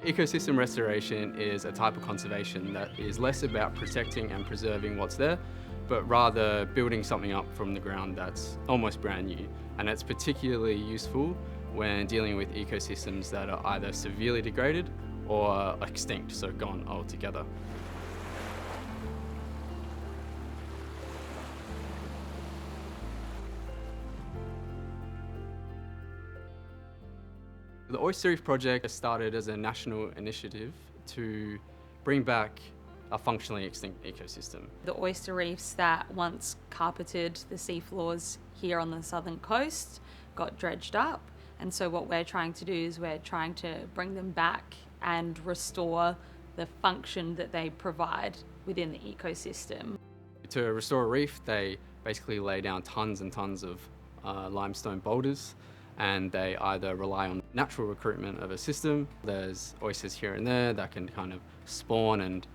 Ecosystem restoration is a type of conservation that is less about protecting and preserving what's there, but rather building something up from the ground that's almost brand new. And it's particularly useful when dealing with ecosystems that are either severely degraded or extinct, so gone altogether. The Oyster Reef project started as a national initiative to bring back a functionally extinct ecosystem. The oyster reefs that once carpeted the seafloors here on the southern coast got dredged up, and so what we're trying to do is we're trying to bring them back and restore the function that they provide within the ecosystem. To restore a reef, they basically lay down tons and tons of limestone boulders, and they either rely on natural recruitment of a system. There's oysters here and there that can kind of spawn and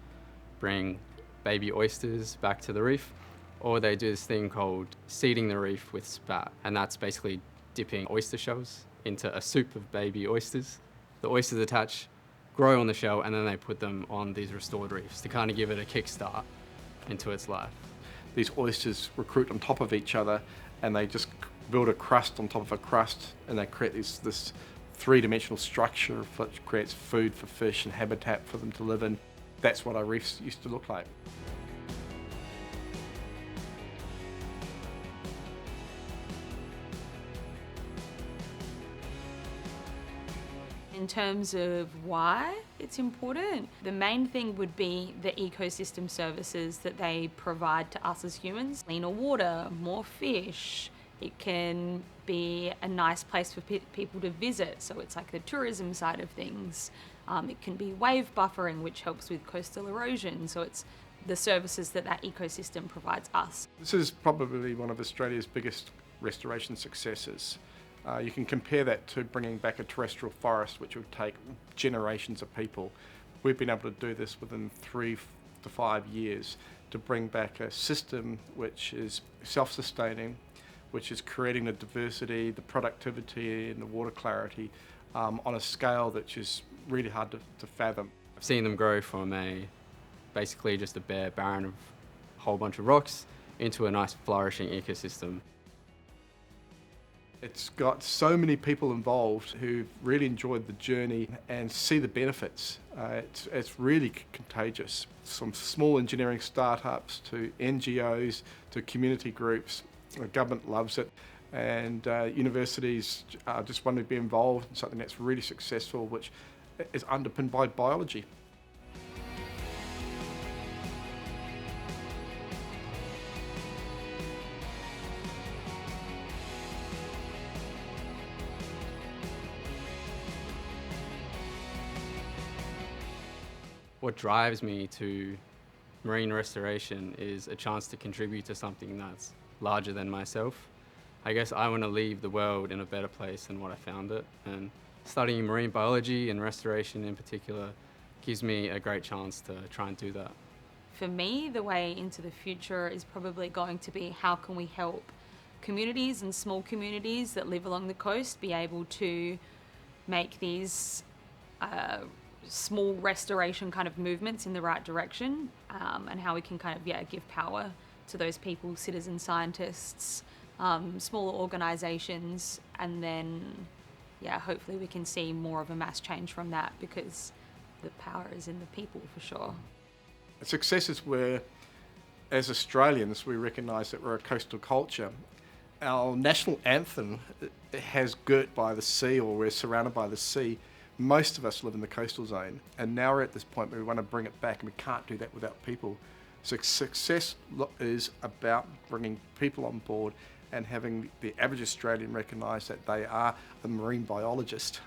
bring baby oysters back to the reef, or they do this thing called seeding the reef with spat, and that's basically dipping oyster shells into a soup of baby oysters. The oysters attach, grow on the shell, and then they put them on these restored reefs to kind of give it a kickstart into its life. These oysters recruit on top of each other, and they just build a crust on top of a crust, and they create this three-dimensional structure which creates food for fish and habitat for them to live in. That's what our reefs used to look like. In terms of why it's important, the main thing would be the ecosystem services that they provide to us as humans. Cleaner water, more fish. It can be a nice place for people to visit, so it's like the tourism side of things. It can be wave buffering, which helps with coastal erosion, so it's the services that ecosystem provides us. This is probably one of Australia's biggest restoration successes. You can compare that to bringing back a terrestrial forest, which would take generations of people. We've been able to do this within 3 to 5 years, to bring back a system which is self-sustaining, which is creating the diversity, the productivity and the water clarity on a scale that is really hard to fathom. I've seen them grow from basically just a bare barren of a whole bunch of rocks into a nice flourishing ecosystem. It's got so many people involved who've really enjoyed the journey and see the benefits. It's really contagious. From small engineering startups to NGOs to community groups. The government loves it, and universities just want to be involved in something that's really successful, which is underpinned by biology. What drives me to marine restoration is a chance to contribute to something that's larger than myself. I guess I want to leave the world in a better place than what I found it, and studying marine biology and restoration in particular gives me a great chance to try and do that. For me, the way into the future is probably going to be how can we help communities and small communities that live along the coast be able to make these small restoration kind of movements in the right direction, and how we can kind of give power to those people, citizen scientists, smaller organisations, and then hopefully we can see more of a mass change from that, because the power is in the people for sure. Success is where, as Australians, we recognise that we're a coastal culture. Our national anthem has girt by the sea, or we're surrounded by the sea. Most of us live in the coastal zone, and now we're at this point where we want to bring it back, and we can't do that without people. So success is about bringing people on board and having the average Australian recognise that they are a marine biologist.